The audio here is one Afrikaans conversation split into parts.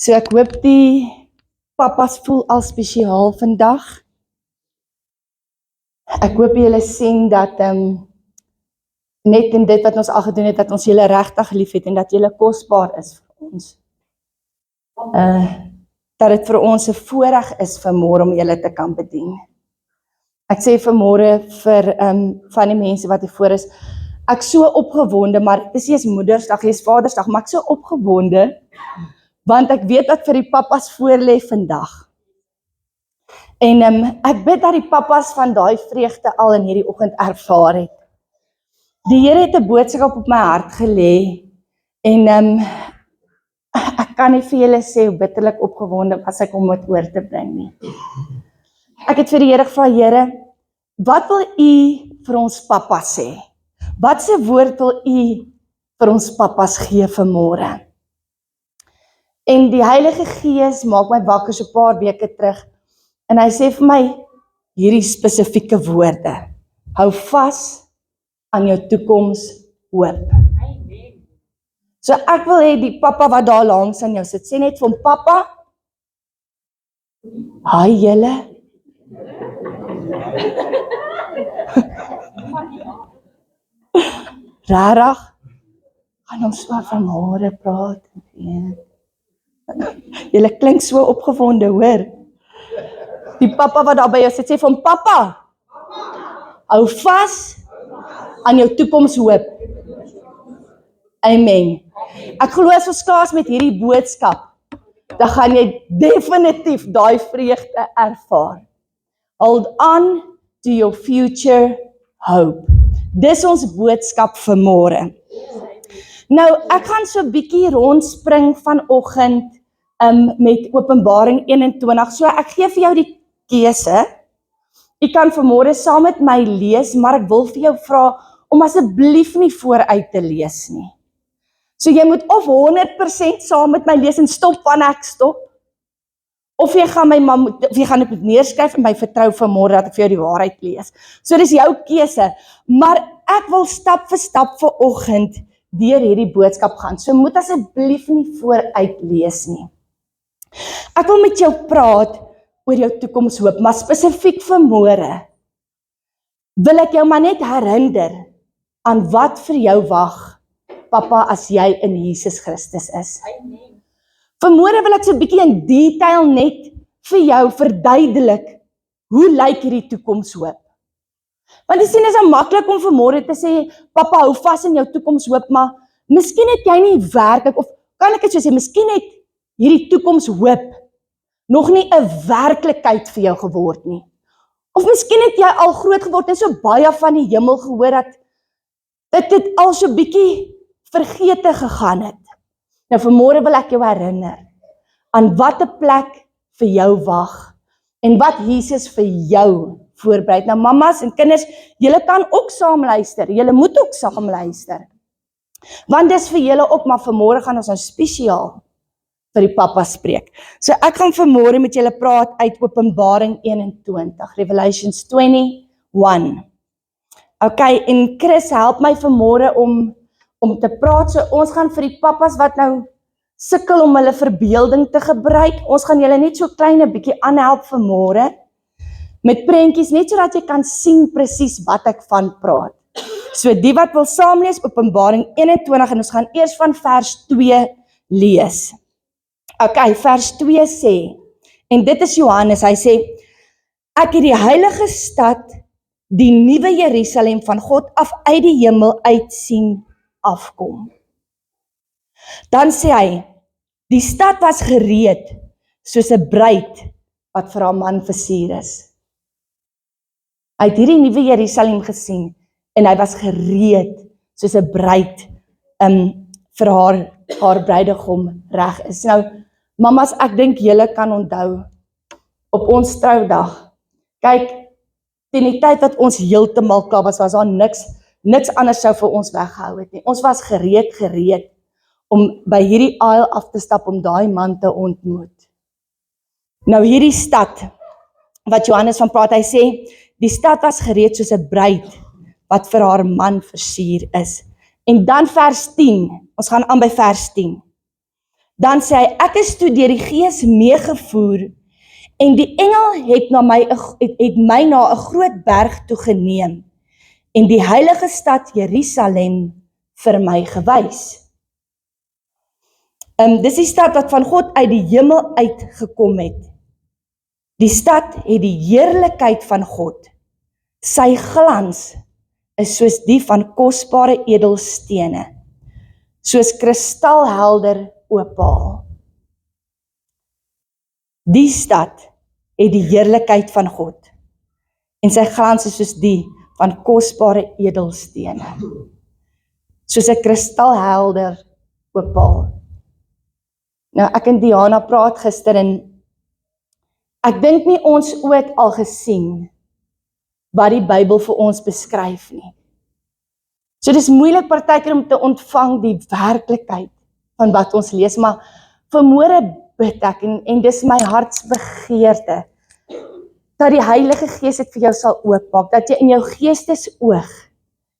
So ek hoop die papas voel al spesiaal vandag. Ek hoop julle sien dat net in dit wat ons al gedoen het, dat ons julle regtig lief het en dat julle kosbaar is vir ons. Dat dit vir ons 'n voorreg is vanmôre om julle te kan bedien. Ek sê vanmôre vir van die mense wat hier voor is, ek so opgewonde, maar dit is nie eens Moedersdag, dis Vadersdag, maar ek so opgewonde, want ek weet wat vir die papas voorlê vandag. En ek bid dat die papas van daai vreugde al in hierdie oggend ervaar het. Die Here het 'n boodskap op my hart gelê, en ek kan nie vir julle sê hoe bitterlik opgewonde was ek om dit oor te bring nie. Ek het vir die Here gevra, Here, wat wil U vir ons papas sê? Wat se woord wil U vir ons papas gee vanmôre? En die Heilige Gees maak my wakker so 'n paar weke terug, en hy sê vir my hierdie spesifieke woorde: hou vas aan jou toekoms hoop. So ek wil hê die pappa wat daar langs aan jou sit, sê net vir hom, pappa, hi julle. Rarig, gaan ons so vanmôre praat. Julle klink so opgewonde, hoor. Die pappa wat daar by jou sit, sê vir hom, pappa, hou vas aan jou toekoms hoop. Amen. Ek glo as ons klaar is met hierdie boodskap, dan gaan jy definitief daai vreugde ervaar. Hold on to your future hope. Dis ons boodskap vanmôre. Nou, ek gaan so 'n bietjie rondspring vanoggend met Openbaring 21. So ek gee vir jou die keuse. Jy kan vanmôre saam met my lees, maar ek wil vir jou vra om asseblief nie vooruit te lees nie. So jy moet of 100% saam met my lees en stop wanneer ek stop, of jy gaan dit moet neerskryf en my vertrou vanmôre dat ek vir jou die waarheid lees. So dis jou keuse, maar ek wil stap vir stap vanoggend deur hierdie boodskap gaan. So moet asseblief nie vooruit lees nie. Ek wil met jou praat oor jou toekomshoop, maar spesifiek vanmôre wil ek jou maar net herinner aan wat vir jou wag, pappa, as jy in Jesus Christus is. Vanmôre wil ek so 'n bietjie in detail net vir jou verduidelik hoe lyk hierdie toekomshoop. Want jy sien, is maklik om vanmôre te sê, pappa, hou vas in jou toekomshoop, maar miskien het jy nie werklik, of kan ek dit so sê, miskien het hierdie toekomshoop nog nie 'n werklikheid vir jou geword nie. Of miskien het jy al groot geword en so baie van die hemel gehoor dat dit al so bietjie vergete gegaan het. Nou vanmôre wil ek jou herinner aan wat 'n plek vir jou wag en wat Jesus vir jou voorberei het. Nou mammas en kinders, julle kan ook saam luister. Julle moet ook saam luister. Want dis vir julle ook, maar vanmôre gaan ons nou spesiaal vir die pappa spreek. So ek gaan vanmôre met julle praat uit Openbaring 21, Revelations 21. Okay, en Chris help my vanmôre om te praat. So ons gaan vir die pappas wat nou sukkel om hulle verbeelding te gebruik, ons gaan julle net so klein 'n bietjie aanhelp vanmôre met prentjies, net sodat jy kan sien presies wat ek van praat. So die wat wil saamlees, Openbaring 21, en ons gaan eers van vers 2 lees. Okay, vers 2 sê, en dit is Johannes, hy sê, ek het die heilige stad, die nuwe Jerusalem van God af uit die hemel uit sien afkom. Dan sê hy, die stad was gereed soos 'n bruid wat vir haar man versier is. Hy het hierdie nuwe Jerusalem gesien en hy was gereed soos 'n bruid vir haar bruidegom reg is. Nou, mamas, ek dink julle kan onthou op ons troudag. Kyk, teen die tyd wat ons heeltemal klaar was daar niks anders sou vir ons weggehou het nie. Ons was gereed om by hierdie aisle af te stap om daai man te ontmoet. Nou hierdie stad wat Johannes van praat, hy sê, die stad was gereed soos 'n bruid wat vir haar man versier is. En dan vers 10, ons gaan aan by vers 10. Dan sê hy, ek is toe deur die Gees meegevoer, en die engel het my na 'n groot berg toe geneem, en die heilige stad Jerusalem vir my gewys. Dis die stad wat van God uit die hemel uitgekom het. Die stad het die heerlikheid van God. Sy glans is soos die van kosbare edelstene, soos kristalhelder opaal. Die stad het die heerlikheid van God, en sy glans is soos die van kosbare edelstene, soos 'n kristalhelder opaal. Nou, ek en Diana praat gister, en ek dink nie ons ooit al gesien wat die Bybel vir ons beskryf nie. So dis moeilik partykeer om te ontvang die werklikheid van wat ons lees, maar vanmôre bid ek, en dis my hartsbegeerte, dat die Heilige Gees dit vir jou sal oopmaak, dat jy in jou geestesoog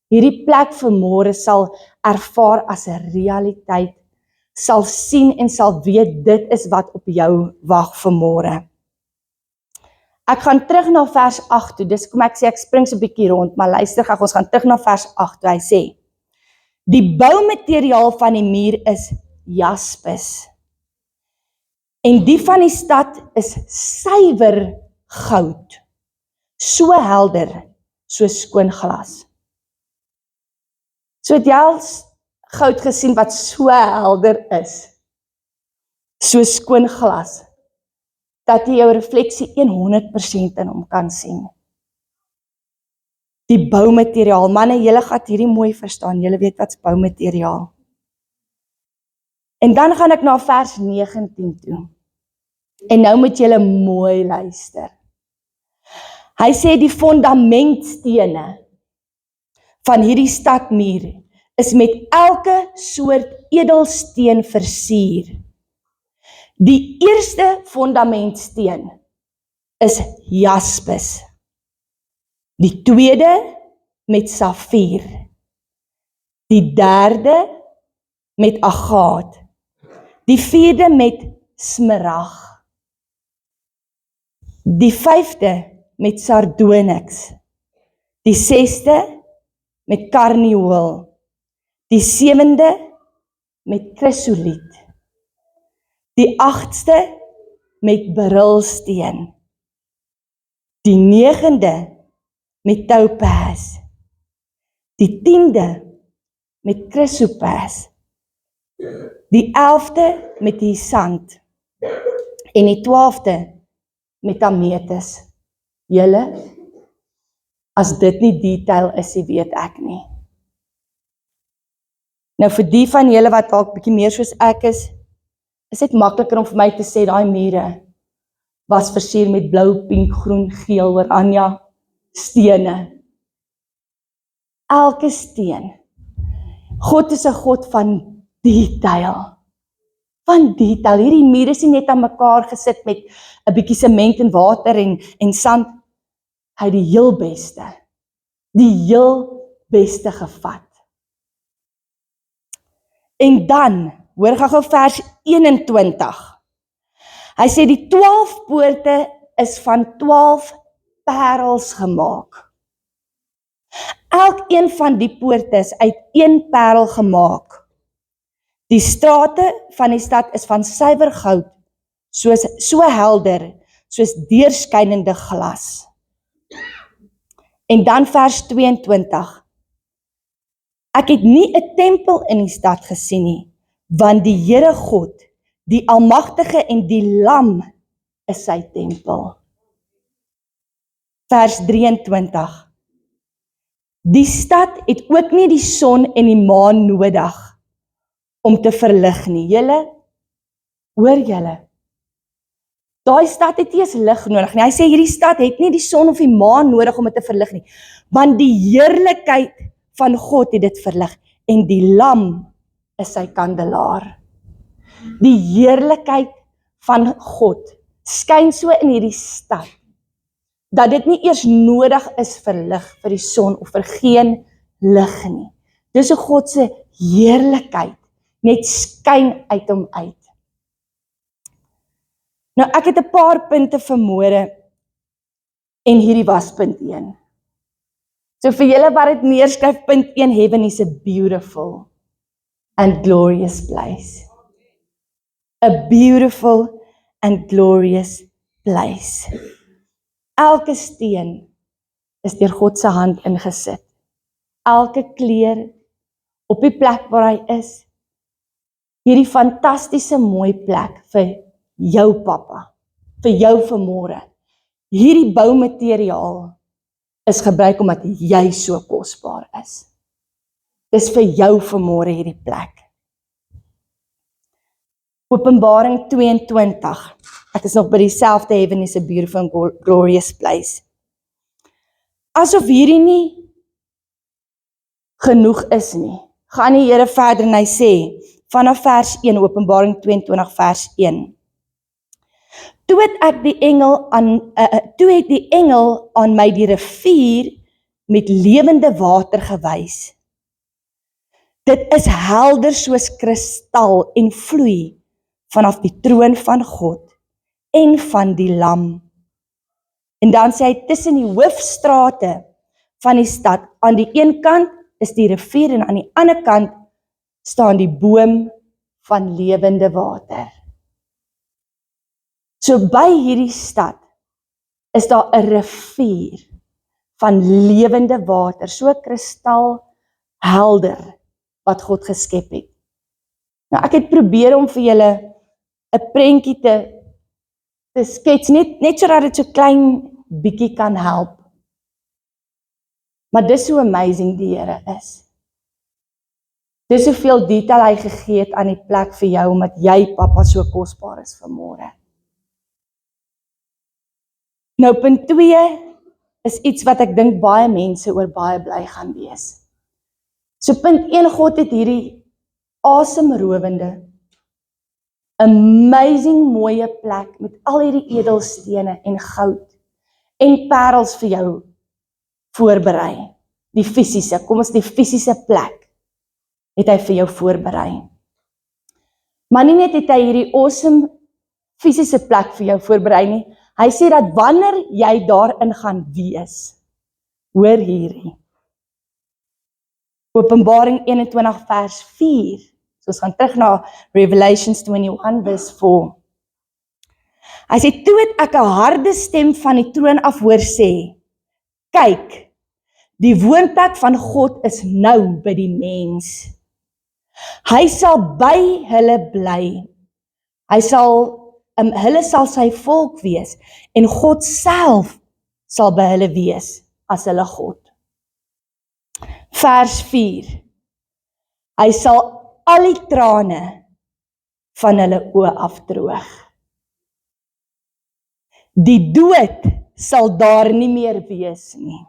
hierdie plek vanmôre sal ervaar as 'n realiteit, sal sien en sal weet dit is wat op jou wag vanmôre. Ek gaan terug na vers 8 toe, dis kom ek sê ek spring so 'n bietjie rond, maar luister gou, ons gaan terug na vers 8 toe, hy sê, die boumateriaal van die muur is jaspis, en die van die stad is suiwer goud, so helder, so skoon glas. So het jy al goud gesien wat so helder is, so skoon glas, dat jy jou refleksie 100% in hom kan sien. Die boumateriaal, manne, julle gaan hierdie mooi verstaan, julle weet wat's boumateriaal. En dan gaan ek na vers 19 toe, en nou moet julle mooi luister. Hy sê die fondamentstene van hierdie stadmuur is met elke soort edelsteen versier. Die eerste fundamentsteen is jaspis. Die tweede met safier. Die derde met agaat. Die vierde met smarag. Die vyfde met sardonyx. Die sesde met karnieul. Die sewende met chrysoliet. Die agste met beryl-steen. Die negende met topaz. Die 10de met chrysopas. Die 11de met hysant. En die 12de met ametis. Julle, as dit nie detail is, weet ek nie. Nou vir die van julle wat dalk bietjie meer soos ek is dit makliker om vir my te sê daai mure was versier met blou, pink, groen, geel, oranje stene. Elke steen. God is 'n God van detail. Van detail. Hierdie mure is nie net aan mekaar gesit met 'n bietjie sement en water en sand. Hy het die heel beste. Die heel beste gevat. En dan, hoor gou vers 21. Hy sê die 12 poorte is van 12 parels gemaak. Elkeen van die poorte is uit 1 parel gemaak. Die strate van die stad is van suiwer goud, so helder, soos deurskynende glas. En dan vers 22. Ek het nie 'n tempel in die stad gesien nie, want die Here God, die Almagtige en die Lam is sy tempel. Vers 23. Die stad het ook nie die son en die maan nodig om te verlig nie. Julle, hoor julle? Daai stad het nie eens lig nodig nie. Hy sê hierdie stad het nie die son of die maan nodig om dit te verlig nie, want die heerlikheid van God het dit verlig en die lam is sy kandelaar. Die heerlikheid van God skyn so in hierdie stad dat dit nie eers nodig is vir lig, vir die son of vir geen lig nie. Dis hoe God se heerlikheid net skyn uit hom uit. Nou, ek het 'n paar punte vanmôre en hierdie was punt 1. So vir julle wat dit neerskryf, punt 1, heaven is a beautiful and glorious place. A beautiful and glorious place. Elke steen is deur God se hand ingesit. Elke kleur op die plek waar hy is. Hierdie fantastiese mooi plek vir jou pappa, vir jou vanmôre. Hierdie boumateriaal is gebruik omdat jy so kosbaar is. Dis vir jou vanmôre hierdie plek. Openbaring 22. Ek is nog by dieselfde, heaven is a beautiful and glorious place. Asof hierdie nie genoeg is nie, gaan die Here verder en hy sê, vanaf vers 1, Openbaring 22 vers 1. Toe het die engel aan my die rivier met lewende water gewys. Dit is helder soos kristal en vloei vanaf die troon van God en van die lam. En dan sê hy, tussen die hoofstrate van die stad, aan die een kant is die rivier en aan die ander kant staan die boom van lewende water. So by hierdie stad is daar 'n rivier van lewende water, so kristal helder wat God geskep het. Nou ek het probeer om vir julle 'n prentjie te skets, net sodat dit so klein bietjie kan help. Maar dis so amazing die Here is. Dis soveel detail hy gegee het aan die plek vir jou, omdat jy pappa so kosbaar is vanmôre. Nou punt 2 is iets wat ek dink baie mense oor baie bly gaan wees. So punt 1, God het hierdie asemrowende, amazing mooie plek met al hierdie edelstene en goud en parels vir jou voorberei. Die fisiese, kom ons die fisiese plek het hy vir jou voorberei. Maar nie net het hy hierdie awesome fisiese plek vir jou voorberei nie, hy sê dat wanneer jy daarin gaan wees, hoor hierdie. Openbaring 21 vers 4, so ons gaan terug na Revelations 21 vers 4. Hy sê, toe het ek 'n harde stem van die troon af hoor sê, kyk, die woonplek van God is nou by die mens. Hy sal by hulle bly. Hulle sal sy volk wees en God self sal by hulle wees as hulle God. Vers 4. Hy sal al die trane van hulle oë afdroog. Die dood sal daar nie meer wees nie.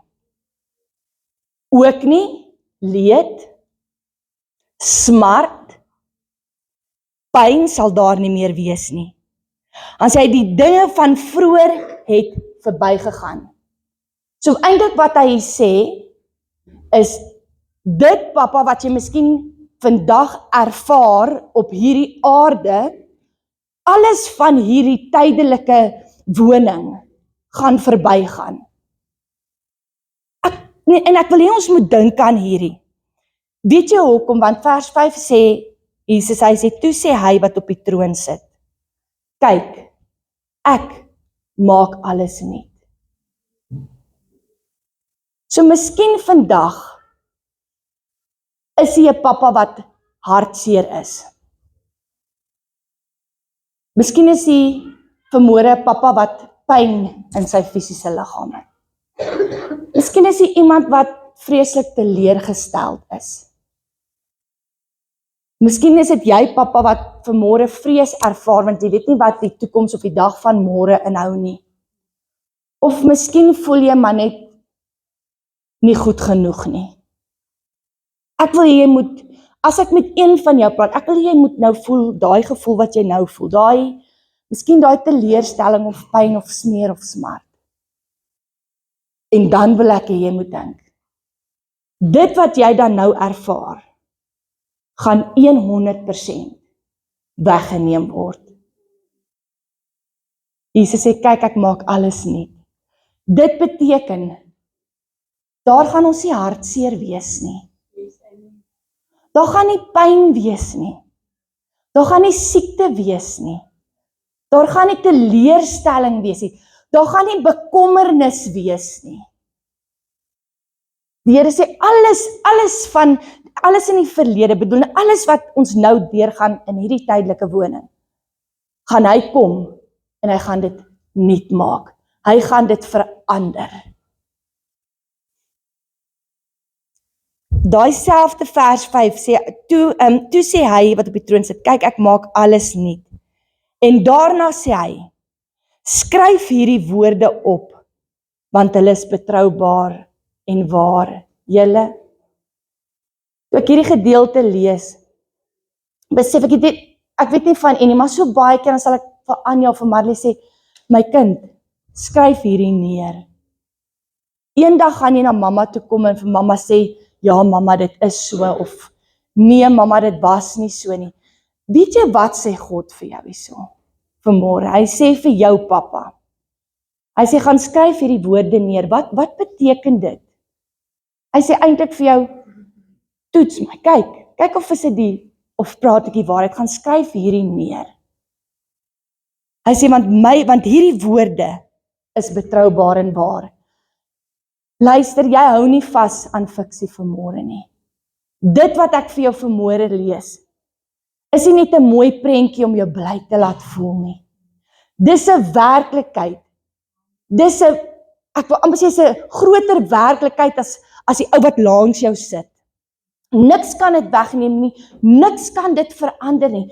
Ook nie leed, smart, pyn sal daar nie meer wees nie. As hy die dinge van vroeër het verbygegaan. So eintlik wat hy sê, is dit pappa wat jy miskien vandag ervaar op hierdie aarde, alles van hierdie tydelike woning gaan verbygaan. En ek wil hê ons moet dink aan hierdie. Weet jy hoekom? Want vers 5 sê, Jesus, hy sê, toe sê hy wat op die troon sit, kyk, ek maak alles nuut. So miskien vandag is jy 'n pappa wat hartseer is. Miskien is jy vanmôre 'n pappa wat pyn in sy fisiese liggaam het. Miskien is jy iemand wat vreeslik teleurgesteld is. Miskien is dit jy pappa wat vanmôre vrees ervaar, want jy weet nie wat die toekoms of die dag van môre inhou nie. Of miskien voel jy maar net nie goed genoeg nie. Ek wil jy moet, as ek met een van jou praat, ek wil jy moet nou voel, daai gevoel wat jy nou voel, miskien daai teleurstelling of pyn of smeer of smart. En dan wil ek jy moet dink, dit wat jy dan nou ervaar, gaan 100% weggeneem word. Jesus sê, kyk, ek maak alles nuut. Dit beteken, daar gaan ons nie hartseer wees nie. Daar gaan nie pyn wees nie. Daar gaan nie siekte wees nie. Daar gaan nie teleurstelling wees nie. Daar gaan nie bekommernis wees nie. Die Here sê alles in die verlede, bedoel alles wat ons nou deurgaan in hierdie tydelike woning, gaan hy kom en hy gaan dit nuut maak. Hy gaan dit verander. Daai selfde vers 5 sê, toe sê hy wat op die troon sit, kyk, ek maak alles nuut. En daarna sê hy, skryf hierdie woorde op, want hulle is betroubaar en waar. Julle, toe ek hierdie gedeelte lees, besef ek weet nie van nie, maar so baie keer dan sal ek vir Anja of vir Marley sê, my kind, skryf hierdie neer. Eendag gaan jy na mamma toe kom en vir mamma sê, ja mamma, dit is so, of nee mamma, dit was nie so nie. Weet jy wat sê God vir jou hierso? Vanmôre, hy sê vir jou pappa, hy sê, gaan skryf hierdie woorde neer, wat beteken dit? Hy sê eintlik vir jou, toets my, kyk of is dit of praat ek die waarheid, gaan skryf hierdie neer. Hy sê, want hierdie woorde is betroubaar en waar. Luister, jy hou nie vas aan fiksie vanmôre nie. Dit wat ek vir jou vanmôre lees, is nie net 'n mooi prentjie om jou bly te laat voel nie. Dis 'n werklikheid. Dis 'n, ek wil amper sê, 'n groter werklikheid as die ou wat langs jou sit. Niks kan dit wegneem nie, niks kan dit verander nie.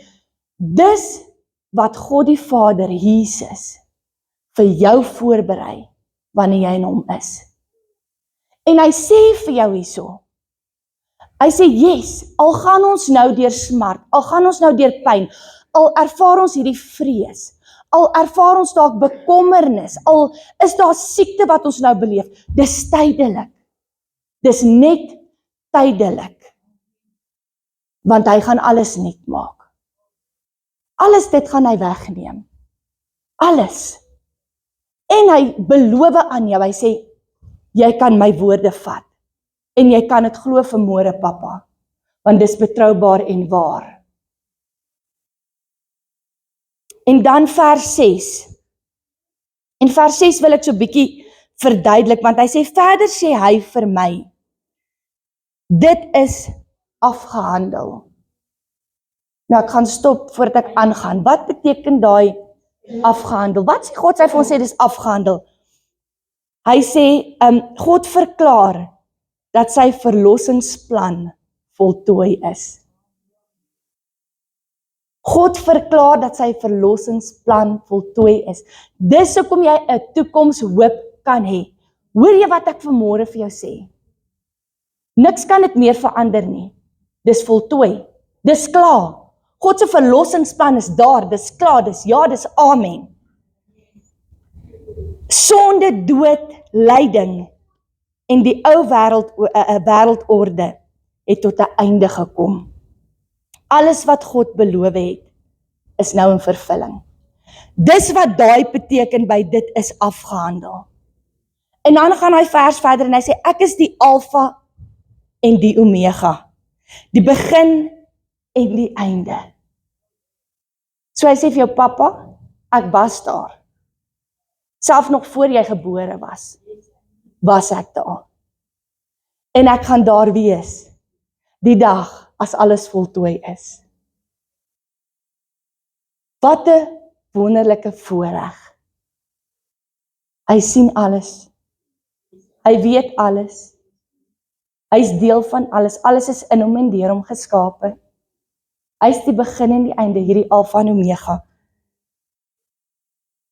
Dis wat God die Vader, Jesus, vir jou voorberei, wanneer jy in hom is. En hy sê vir jou hierso, hy sê, yes, al gaan ons nou deur smart, al gaan ons nou deur pyn, al ervaar ons hierdie vrees, al ervaar ons dalk bekommernis, al is daar siekte wat ons nou beleef, dis tydelik. Dis net tydelik. Want hy gaan alles nuut maak. Alles dit gaan hy wegneem. Alles. En hy beloof aan jou, hy sê, jy kan my woorde vat. En jy kan dit glo vanmôre, pappa. Want dis betroubaar en waar. En dan vers 6. En vers 6 wil ek so bietjie verduidelik, want hy sê, verder sê hy vir my, dit is afgehandel. Nou ek gaan stop voordat ek aangaan. Wat beteken daai afgehandel? Wat sê God? Sy vir ons sê dis afgehandel. Hy sê, God verklaar dat sy verlossingsplan voltooi is. God verklaar dat sy verlossingsplan voltooi is. Dis hoekom jy 'n toekomshoop kan hê. Hoor jy wat ek vanmôre vir jou sê? Niks kan dit meer verander nie. Dis voltooi. Dis klaar. God se verlossingsplan is daar. Dis klaar. Dis ja, dis amen. Sonde, dood, lyding en die ou wêreldorde het tot 'n einde gekom. Alles wat God beloof het, is nou in vervulling. Dis wat daai beteken by dit is afgehandel. En dan gaan hy vers verder en hy sê, ek is die Alfa en die Omega, die begin en die einde. So hy sê vir jou, pappa, ek was daar. Self nog voor jy gebore was ek daar. En ek gaan daar wees, die dag as alles voltooi is. Wat 'n wonderlike voorreg. Hy sien alles. Hy weet alles. Hy is deel van alles. Alles is in hom en deur hom geskape. Hy is die begin en die einde, hierdie Alfa en Omega.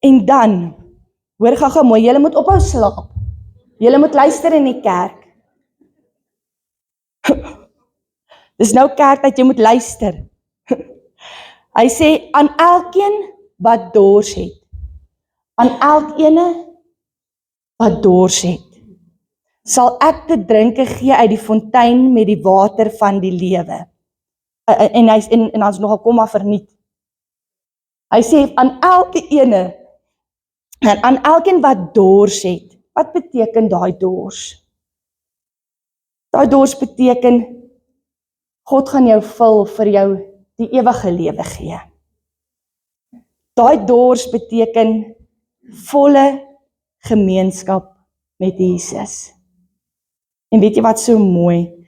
En dan, hoor gou mooi, julle moet ophou slaap. Julle moet luister in die kerk. Dis nou kerk dat jy moet luister. Hy sê, aan elkeen wat dors het, aan elkene wat dors het, sal ek te drinke gee uit die fontein met die water van die lewe. En dan is nogal komma verniet. Hy sê, aan elke ene En aan elkeen wat dors het, wat beteken daai dors? Daai dors beteken, God gaan jou vul vir jou die ewige lewe gee. Daai dors beteken volle gemeenskap met Jesus. En weet jy wat so mooi?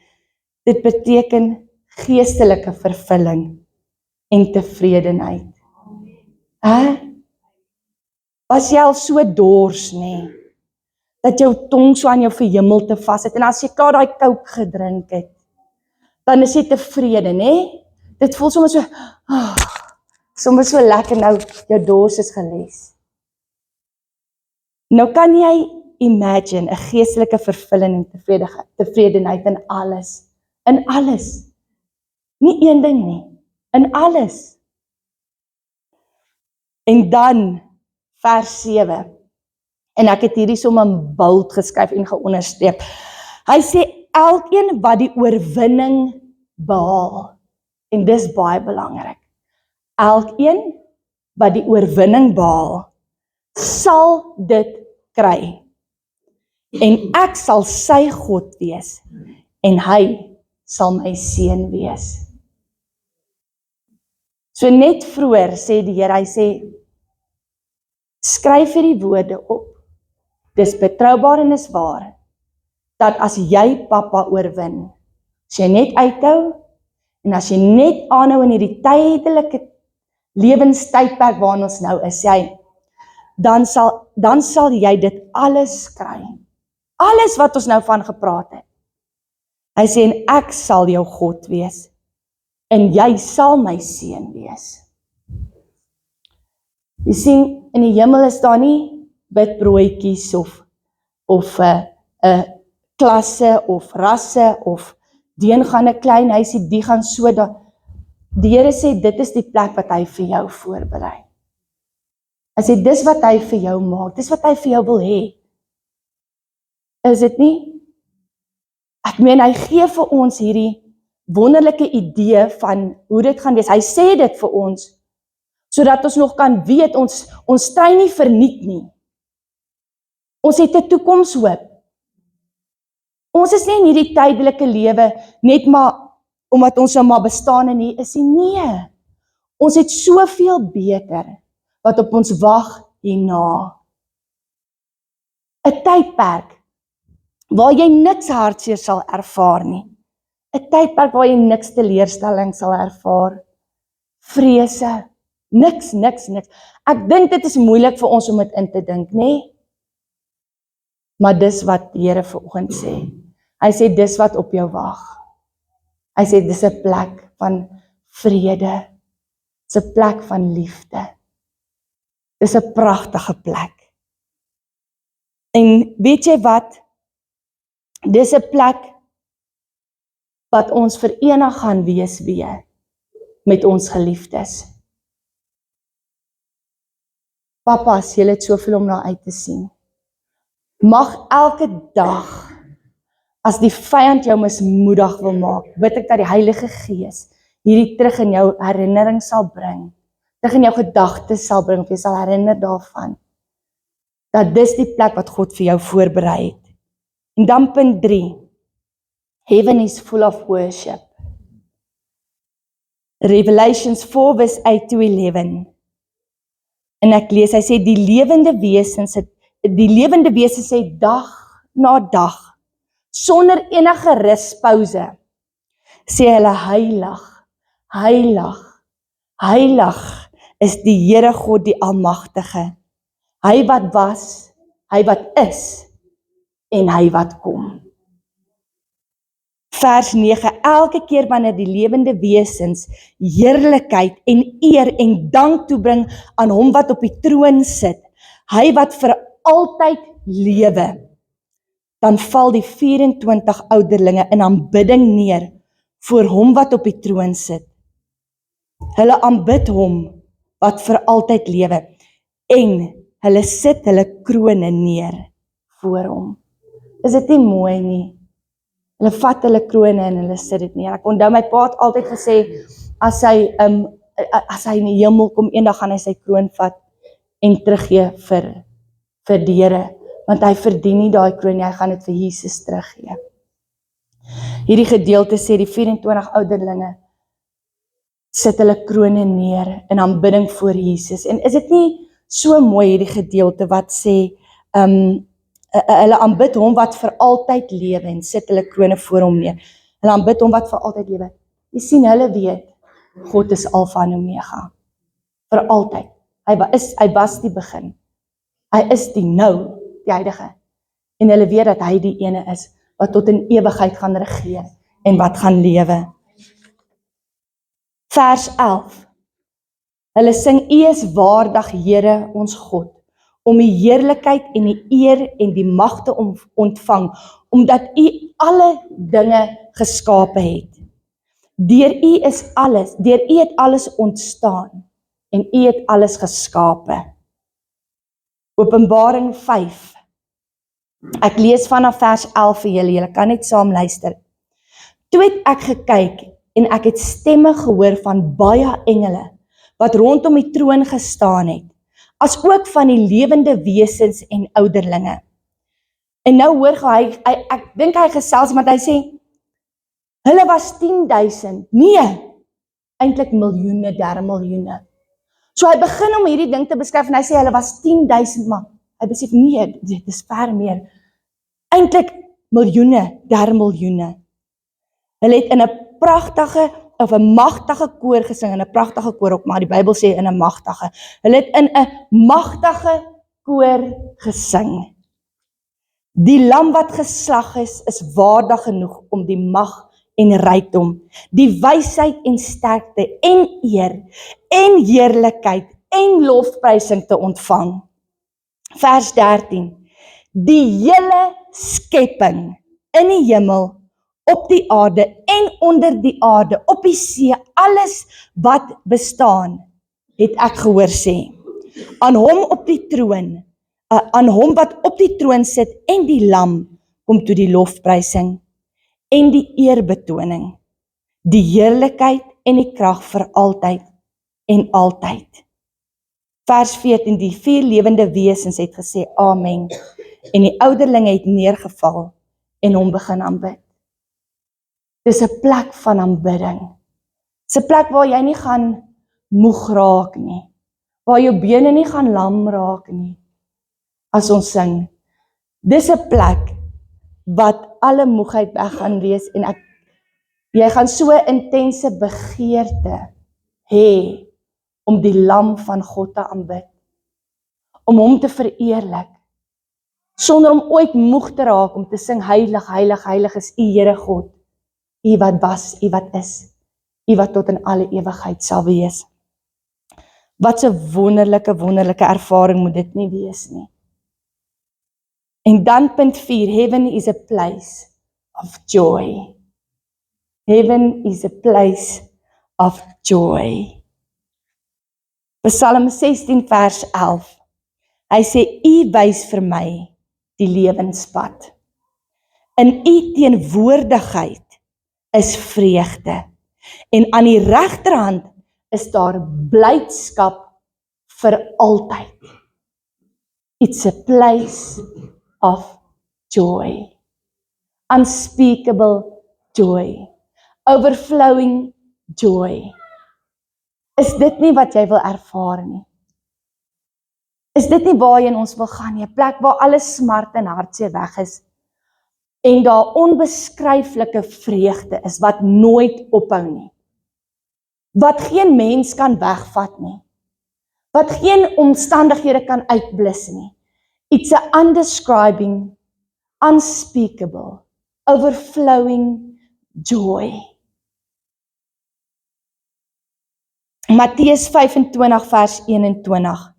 Dit beteken geestelike vervulling en tevredenheid. Was jy al so dors, nee, dat jou tong so aan jou verhemelte vas het, en as jy klaar daai Coke gedrink het, dan is jy tevrede, nee? Dit voel sommer so, sommer so lekker nou, jou dors is geles. Nou kan jy imagine 'n geestelike vervulling en tevredenheid in alles. In alles. Nie een ding nie. In alles. En dan, vers 7. En ek het hierdie sommer in bold geskryf en geonderstreep. Hy sê, elkeen wat die oorwinning behaal. En dis baie belangrik. Elkeen wat die oorwinning behaal, sal dit kry. En ek sal sy God wees, en hy sal my seun wees. So net vroeër sê die Here, hy sê, skryf hierdie woorde op, dis betroubaar en is waar, dat as jy Papa oorwin, as jy net uithou, en as jy net aanhou in hierdie tydelike lewenstydperk waarin ons nou is, dan sal jy dit alles kry. Alles wat ons nou van gepraat het. Hy sê, en ek sal jou God wees, en jy sal my seun wees. Jy sien, in die hemel is daar nie bidbroodjies of klasse of rasse of die een gaan 'n klein huisie, die gaan so daar. Die Here sê, dit is die plek wat hy vir jou voorberei. Hy sê, dis wat hy vir jou maak, dis wat hy vir jou wil hê. Is dit nie? Ek meen, hy gee vir ons hierdie wonderlike idee van hoe dit gaan wees. Hy sê dit vir ons, sodat ons nog kan weet, ons stry nie verniet nie. Ons het 'n toekomshoop. Ons is nie in hierdie tydelike lewe, net maar, omdat ons nou maar bestaan en nie is nie. Nee, ons het soveel beter, wat op ons wag hierna. 'n Tydperk, waar jy niks hartseer sal ervaar nie. 'n Tydperk waar jy niks teleurstelling sal ervaar. Vrese, niks. Ek dink dit is moeilik vir ons om dit in te dink, nee? Maar dis wat die Here vanoggend sê. Hy sê, dis wat op jou wag. Hy sê, dis 'n plek van vrede. Dis 'n plek van liefde. Dis 'n pragtige plek. En weet jy wat? Dis 'n plek wat ons verenig gaan wees weer met ons geliefdes. Papas, julle het soveel om na uit te sien. Mag elke dag, as die vyand jou mismoedig wil maak, bid ek dat die Heilige Gees hierdie terug in jou herinnering sal bring, terug in jou gedagtes sal bring, of jy sal herinner daarvan, dat dis die plek wat God vir jou voorberei het. En dan punt 3, heaven is full of worship. Revelations 4 verse 8-11. En ek lees, hy sê, die lewende wese sê dag na dag, sonder enige ruspause, sê hulle, heilig, heilig, heilig is die Here God die Almagtige. Hy wat was, hy wat is, en hy wat kom. Vers 9, elke keer wanneer die lewende wesens heerlikheid en eer en dank toebring aan hom wat op die troon sit, hy wat vir altyd lewe, dan val die 24 ouderlinge in aanbidding neer voor hom wat op die troon sit. Hulle aanbid hom wat vir altyd lewe, en hulle sit hulle krone neer voor hom. Is dit nie mooi nie? Hulle vat hulle krone en hulle sit dit neer. Ek onthou my pa het altyd gesê, as hy in die hemel kom, eendag gaan hy sy kroon vat en teruggee vir vir die Here, want hy verdien nie daai kroon nie, hy gaan dit vir Jesus teruggee. Hierdie gedeelte sê die 24 ouderlinge sit hulle krone neer in aanbidding voor Jesus. En is dit nie so mooi hierdie gedeelte wat sê, hulle aanbid hom wat vir altyd lewe en sit hulle krone voor hom neer. Hulle aanbid hom wat vir altyd lewe. Jy sien, hulle weet, God is Alfa en Omega. Vir altyd. Hy was die begin. Hy is die nou, die huidige. En hulle weet dat hy die ene is, wat tot in ewigheid gaan regeer, en wat gaan lewe. Vers 11. Hulle sing, U is waardig, Here, ons God, om die heerlikheid en die eer en die mag te ontvang, omdat U alle dinge geskape het. Deur U het alles ontstaan, en U het alles geskape. Openbaring 5. Ek lees vanaf vers 11 vir julle kan net saam luister. Toe het ek gekyk, en ek het stemme gehoor van baie engele, wat rondom die troon gestaan het, as ook van die lewende wesens en ouderlinge. En nou hoor ek dink hy gesels, want hy sê, hulle was 10.000, nee, eintlik miljoene, der miljoene. So hy begin om hierdie ding te beskryf, en hy sê, hulle was 10.000, maar hy besef, nee, dit is ver meer. Eintlik miljoene, der miljoene. Hulle het in 'n pragtige, of 'n magtige koor gesing, in 'n pragtige koor ook, maar die Bybel sê in 'n magtige. Hulle het in 'n magtige koor gesing. Die lam wat geslag is waardig genoeg om die mag en rykdom, die wysheid en sterkte en eer en heerlikheid en lofprysing te ontvang. Vers 13. Die hele skepping in die hemel, op die aarde en onder die aarde, op die see, alles wat bestaan, het ek gehoor sê, aan hom op die troon, aan hom wat op die troon sit en die lam, kom toe die lofprysing en die eerbetoning, die heerlikheid en die krag vir altyd en altyd. Vers 14, die 4 lewende wesens het gesê, Amen, en die ouderlinge het neergeval en hom begin aanbid. Dis 'n plek van aanbidding. Dis 'n plek waar jy nie gaan moeg raak nie, waar jou bene nie gaan lam raak nie, as ons sing. Dis 'n plek wat alle moegheid weg gaan wees, en jy gaan so intense begeerte hê om die lam van God te aanbid, om hom te vereerlik, sonder om ooit moeg te raak om te sing, heilig, heilig, heilig is U Here God, U wat was, U wat is, U wat tot in alle ewigheid sal wees. Wat 'n wonderlike, wonderlike ervaring moet dit nie wees nie. En dan punt 4, heaven is a place of joy. Heaven is a place of joy. Psalm 16 vers 11. Hy sê, U wys vir my die lewenspad. In U teenwoordigheid is vreugde. En aan die regterhand is daar blydskap vir altyd. It's a place of joy. Unspeakable joy. Overflowing joy. Is dit nie wat jy wil ervaar nie? Is dit nie waarheen ons wil gaan nie? 'n Plek waar alle smart en hartseer weg is, en daar onbeskryflike vreugde is, wat nooit ophou nie. Wat geen mens kan wegvat nie. Wat geen omstandighede kan uitblus nie. It's a undescribing, unspeakable, overflowing joy. Matteus 25 vers 21.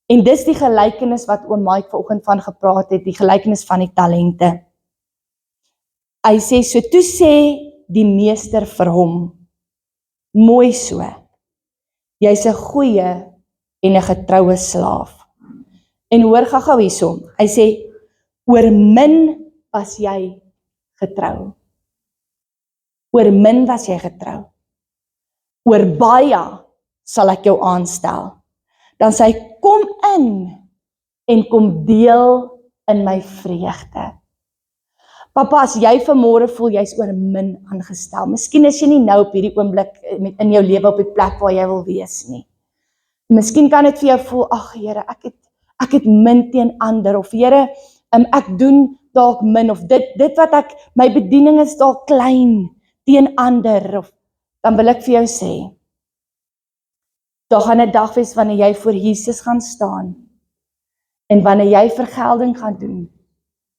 En dis die gelykenis wat oom Mike vanoggend van gepraat het, die gelykenis van die talente. Hy sê, so toe sê die meester vir hom, mooi so, jy's 'n goeie en 'n getroue slaaf. En hoor gou hierso, hy sê, oor min was jy getrou. Oor min was jy getrou. Oor baie sal ek jou aanstel. Dan sê hy, kom in en kom deel in my vreugde. Pappa, as jy vanmôre voel jy's oor min aangestel, miskien is jy nie nou op hierdie oomblik in jou lewe op die plek waar jy wil wees nie. Miskien kan dit vir jou voel, ag Here, ek het min teen ander, of Here, ek doen dalk min, of dit wat my bediening is dalk klein teen ander, of dan wil ek vir jou sê, daar gaan 'n dag wees wanneer jy voor Jesus gaan staan, en wanneer jy vergelding gaan doen,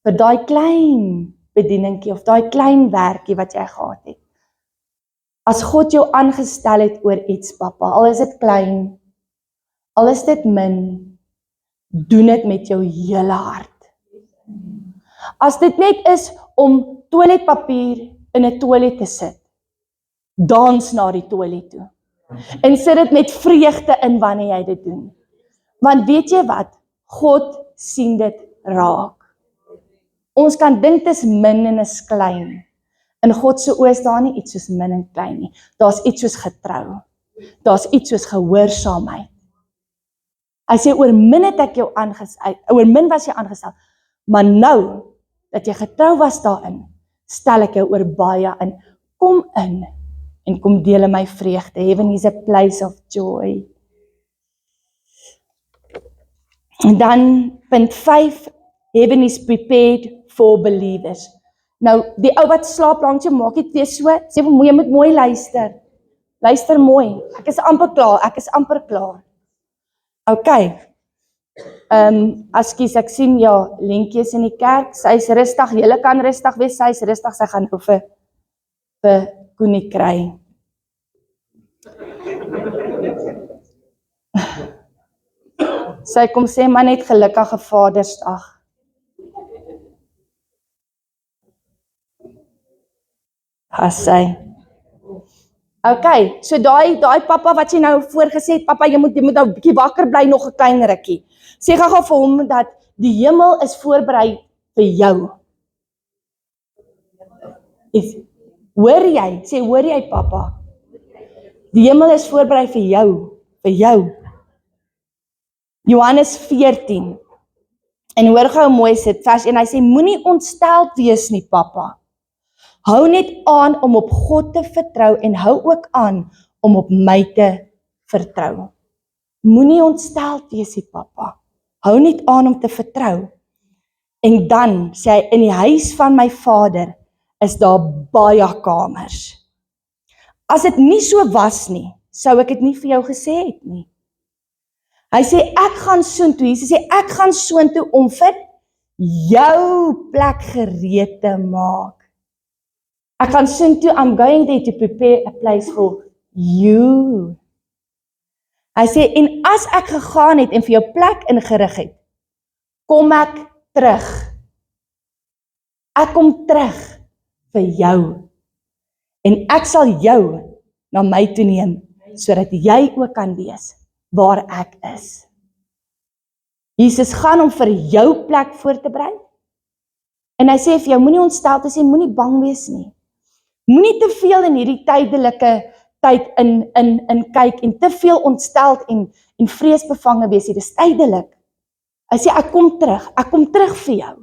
vir daai klein bedieningkie, of daai klein werkie wat jy gehad het. As God jou aangestel het oor iets, pappa, al is dit klein, al is dit min, doen dit met jou hele hart. As dit net is om toiletpapier in 'n toilet te sit, dans na die toilet toe. En sit dit met vreugde in wanneer jy dit doen. Want weet jy wat? God sien dit raak. Ons kan dink dit is min en is klein. In God se oë is daar nie iets soos min en klein nie. Daar's iets soos getrou. Daar's iets soos gehoorsaamheid. Hy sê oor min het ek jou aangestel, oor min was jy aangestel, maar nou dat jy getrou was daarin, stel ek jou oor baie in. Kom in en kom deel in my vreugde. Heaven is a place of joy. En dan punt 5, heaven is prepared for believers. Nou, die ou wat slaap langs jou, maak dit weer so, sê vir jy moet mooi luister. Luister mooi, ek is amper klaar. Ok, Askies, ek sien ja, Lentjie is in die kerk, sy is rustig, julle kan rustig wees, sy is rustig, sy gaan nou vir Koenie kry. Sy kom sê maar net gelukkige Vadersdag. Sy. Ok, so daai pappa wat jy nou voorgesê het, pappa, jy moet nou 'n bietjie wakker bly nog 'n klein rukkie. Sê gou vir hom dat die hemel is voorberei vir jou. Hoor jy? Sê, hoor jy pappa? Die hemel is voorberei vir jou. Johannes 14. En hoor gou mooi sit, vers 1, hy sê, moenie ontsteld wees nie, pappa. Hou net aan om op God te vertrou en hou ook aan om op my te vertrou. Moenie ontsteld wees nie, pappa. Hou net aan om te vertrou. En dan sê hy, in die huis van my Vader is daar baie kamers. As dit nie so was nie, sou ek dit nie vir jou gesê het nie. Hy sê, ek gaan soontoe, Jesus sê, ek gaan soontoe om vir jou plek gereed te maak. Ek gaan soontoe, I'm going there to prepare a place for you. Hy sê, en as ek gegaan het en vir jou plek ingerig het, kom ek terug. Ek kom terug vir jou. En ek sal jou na my toe neem, sodat jy ook kan wees waar ek is. Jesus gaan om vir jou plek voor te berei. En hy sê vir jou, moenie ontstel te sê, moenie bang wees nie. Moenie te veel in hierdie tydelike tyd in kyk en te veel ontsteld en vreesbevange wees. Dit is tydelik. Hy sê, ek kom terug vir jou.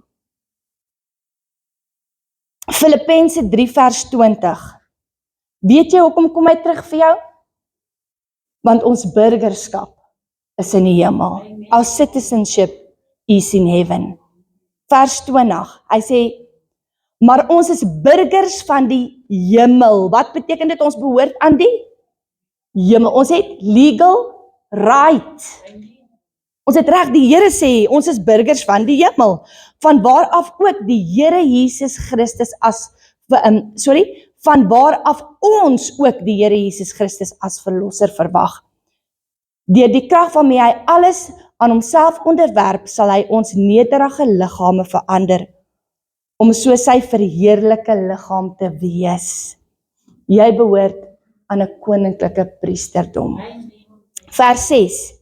Filippense 3 vers 20. Weet jy hoekom kom hy terug vir jou? Want ons burgerskap is in die hemel. Our citizenship is in heaven. Vers 20, hy sê, maar ons is burgers van die hemel. Wat beteken dit? Ons behoort aan die hemel. Ons het legal right. Ons het reg, die Here sê, ons is burgers van die hemel. Van waar af ook die Here Jesus Christus van waar af ons ook die Here Jesus Christus as verlosser verwag. Deur die krag waarmee hy alles aan homself onderwerp, sal hy ons nederige liggame verander, om so sy verheerlike liggaam te wees. Jy behoort aan 'n koninklike priesterdom. Vers 6.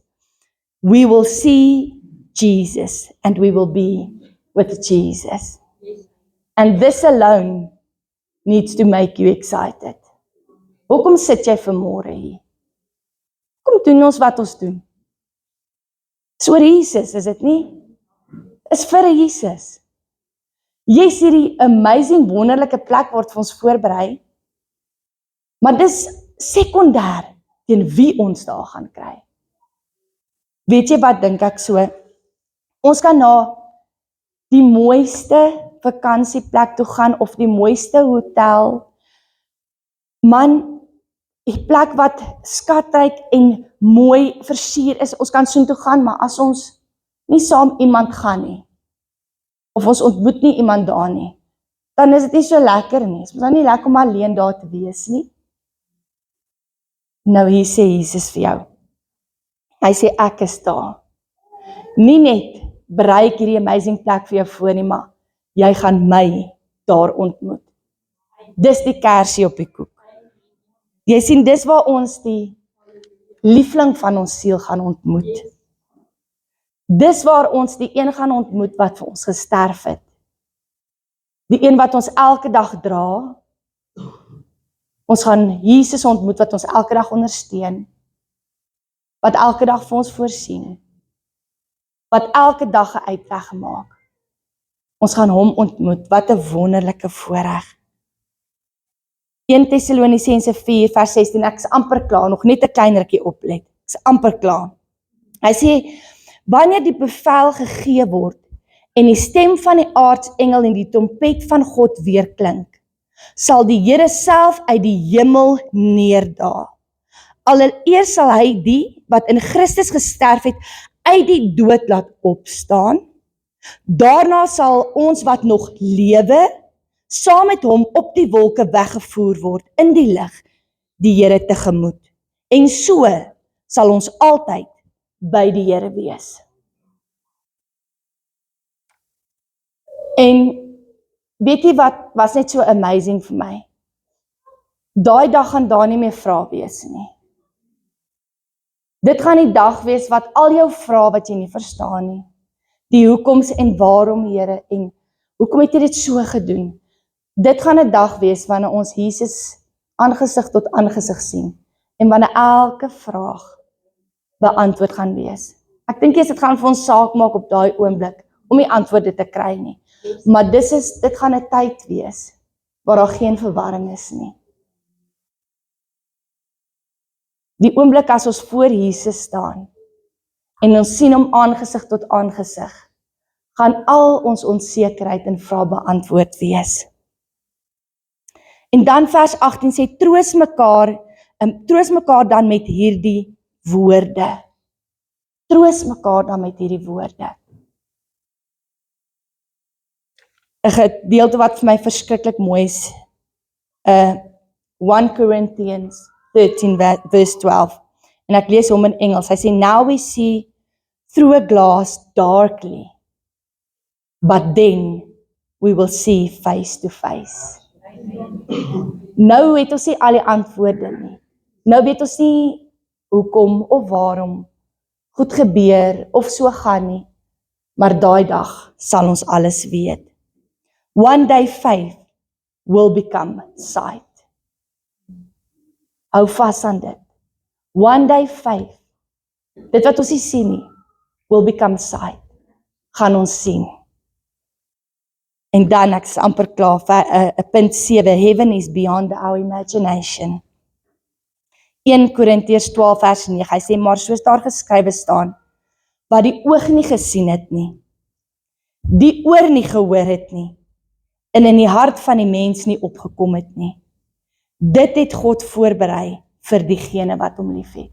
We will see Jesus and we will be with Jesus. And this alone needs to make you excited. Hoekom sit jy vanmôre hier? Hoekom doen ons wat ons doen? Dis oor Jesus, is dit nie? is vir Jesus. Jy sien die amazing, wonderlike plek word vir ons voorberei, maar dis sekondêr teen wie ons daar gaan kry. Weet jy wat dink ek so? Ons kan na die mooiste vakansieplek toe gaan of die mooiste hotel. Man, die plek wat skatryk en mooi versier is, ons kan soontoe gaan, maar as ons nie saam iemand gaan nie, of ons ontmoet nie iemand daar nie, dan is dit nie so lekker nie. Dit is dan nie lekker om alleen daar te wees nie. Nou hier sê Jesus vir jou. Hy sê ek is daar. Nie net berei ek hierdie amazing plek vir jou voor nie, maar jy gaan my daar ontmoet. Dis die kersie op die koek. Jy sien, dis waar ons die liefling van ons siel gaan ontmoet. Dis waar ons die een gaan ontmoet wat vir ons gesterf het. Die een wat ons elke dag dra. Ons gaan Jesus ontmoet wat ons elke dag ondersteun. Wat elke dag vir ons voorsien. Wat elke dag 'n uitweg maak. Ons gaan hom ontmoet. Wat 'n wonderlike voorreg. 1 Tessalonisense 4 vers 16, ek is amper klaar, nog net 'n klein rukkie oplet. Ek is amper klaar. Hy sê, wanneer die bevel gegee word en die stem van die aartsengel en die trompet van God weer klink, sal die Here self uit die hemel neerdaal. Allereers sal hy die wat in Christus gesterf het uit die dood laat opstaan. Daarna sal ons wat nog lewe saam met hom op die wolke weggevoer word in die lig die Here tegemoet. En so sal ons altyd by die Here wees. En weet jy wat was net so amazing vir my? Daai dag gaan daar nie meer vrae wees nie. Dit gaan die dag wees wat al jou vrae wat jy nie verstaan nie. Die hoekoms en waarom, Here, en hoekom het jy dit so gedoen? Dit gaan 'n dag wees wanneer ons Jesus aangesig tot aangesig sien en wanneer elke vraag beantwoord gaan wees. Ek dink dit gaan vir ons saak maak op daai oomblik om die antwoorde te kry nie. Maar dit gaan 'n tyd wees waar daar geen verwarring is nie. Die oomblik as ons voor Jesus staan en ons sien hom aangesig tot aangesig, gaan al ons onsekerheid en vrae beantwoord wees. En dan vers 18 sê, troos mekaar dan met hierdie woorde. Troos mekaar dan met hierdie woorde. 'n gedeelte wat vir my verskriklik mooi is, 1 Corinthians 13 verse 12. En ek lees hom in Engels. Hy sê, now we see through a glass darkly, but then we will see face to face. Nou weet ons nie al die antwoorde nie. Nou weet ons nie hoekom of waarom goed gebeur of so gaan nie. Maar daai dag sal ons alles weet. One day faith will become sight. Hou vas aan dit. One day faith, dit wat ons nie sien nie, will become sight. Gaan ons sien. En dan, ek is amper klaar, punt 7, heaven is beyond our imagination. 1 Korintiërs 12 vers 9, hy sê, maar soos daar geskrywe staan, wat die oog nie gesien het nie, die oor nie gehoor het nie, en in die hart van die mens nie opgekom het nie. Dit het God voorberei vir diegene wat hom lief het.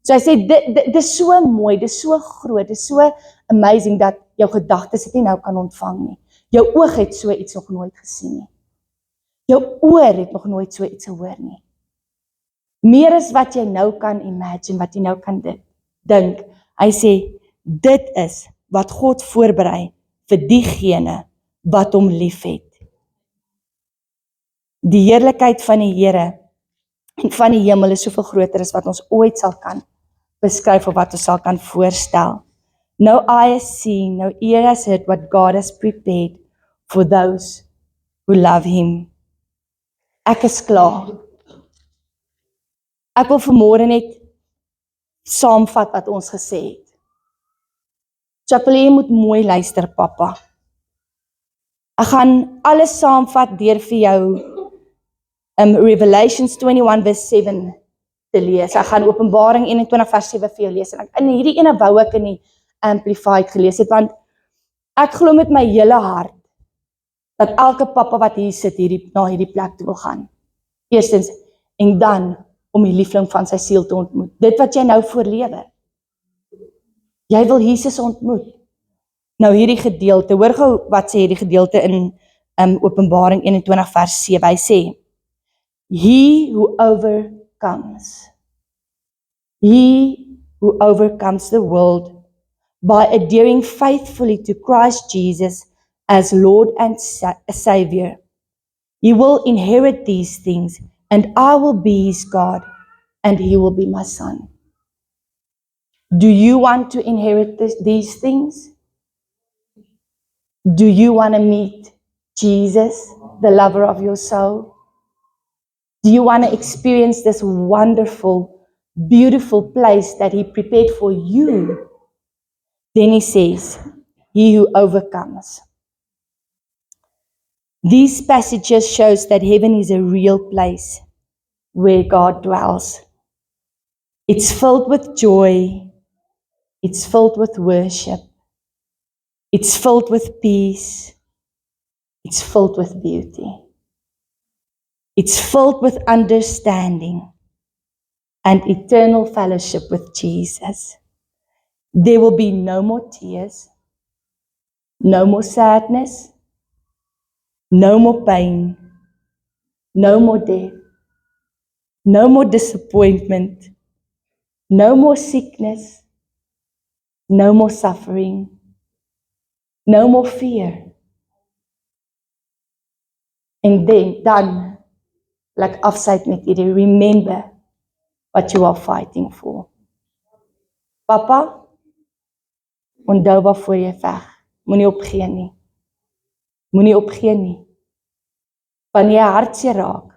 So hy sê, dit is so mooi, dit is so groot, dit is so amazing, dat jou gedagtes dit nie nou kan ontvang nie. Jou oog het so iets nog nooit gesien nie. Jou oor het nog nooit so iets gehoor nie. Meer as wat jy nou kan imagine, wat jy nou kan dink. Hy sê, dit is wat God voorberei vir diegene wat hom lief het. Die heerlikheid van die Here en van die hemel is soveel groter as wat ons ooit sal kan beskryf of wat ons sal kan voorstel. No eye has seen, no ear has heard what God has prepared for those who love him. Ek is klaar. Ek wil vanmôre net saamvat wat ons gesê het. So ek wil hê jy moet mooi luister, pappa. Ek gaan alles saamvat deur vir jou Revelations 21 vers 7 te lees. Ek gaan Openbaring 21 vers 7 vir jou lees. En in hierdie ene wou ek in die Amplified gelees het, want ek glo met my hele hart dat elke pappa wat hier sit na hierdie plek toe wil gaan. Eerstens, en dan om die liefling van sy siel te ontmoet. Dit wat jy nou voorlewe. Jy wil Jesus ontmoet. Nou hierdie gedeelte, hoor gou wat sê hierdie gedeelte in Openbaring 21 vers 7. Hy sê, He who overcomes the world by adhering faithfully to Christ Jesus as Lord and Savior. He will inherit these things, and I will be his God, and he will be my son. Do you want to inherit these things? Do you want to meet Jesus, the lover of your soul? Do you want to experience this wonderful, beautiful place that he prepared for you? Then he says, he who overcomes. These passages shows that heaven is a real place where God dwells. It's filled with joy. It's filled with worship. It's filled with peace. It's filled with beauty. It's filled with understanding and eternal fellowship with Jesus. There will be no more tears, no more sadness, no more pain, no more death, no more disappointment, no more sickness, no more suffering, no more fear. And then, like afsyd met hierdie, remember what you are fighting for. Papa, onthou waarvoor jy veg. Moenie opgee nie. Moenie opgee nie. Wanneer jy hartseer raak,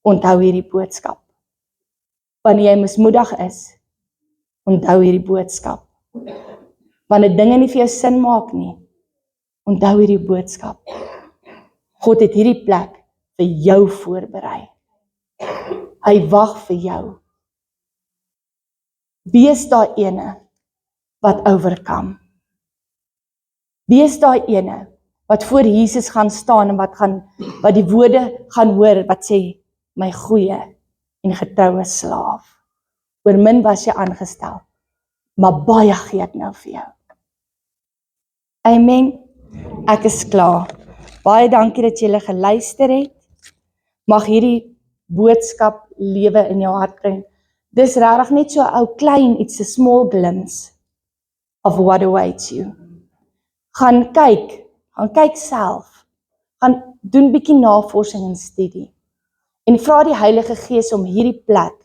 onthou hierdie boodskap. Wanneer jy mismoedig is, onthou hierdie boodskap. Wanneer dinge nie vir jou sin maak nie, onthou hierdie boodskap. God het hierdie plek vir jou voorberei. Hy wag vir jou. Wees daai ene wat oorkom. Wees daai ene wat voor Jesus gaan staan en wat die woorde gaan hoor wat sê, my goeie en getroue slaaf. Oor min was jy aangestel, maar baie gee ek nou vir jou. Amen. Ek is klaar. Baie dankie dat julle geluister het. Mag hierdie boodskap lewe in jou hart bring. Dis regtig net so 'n ou klein, it's a small glimpse of what awaits you. Gaan kyk self. Gaan doen bietjie navorsing en studie. En vra die Heilige Gees om hierdie plek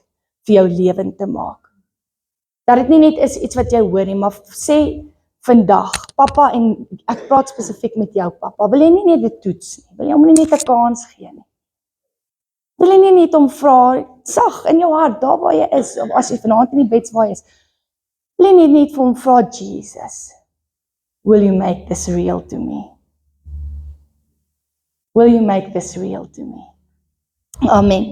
vir jou lewend te maak. Dat dit nie net is iets wat jy hoor nie, maar sê vandag, pappa, en ek praat spesifiek met jou pappa, wil jy nie net dit toets nie? Wil jy hom nie net 'n kans gee nie? Wil jy nie net om vra, sag in jou hart, daar waar jy is, of as jy vanaand in die bed waar jy is, wil jy nie net vir hom vra, Jesus, will you make this real to me? Will you make this real to me? Amen.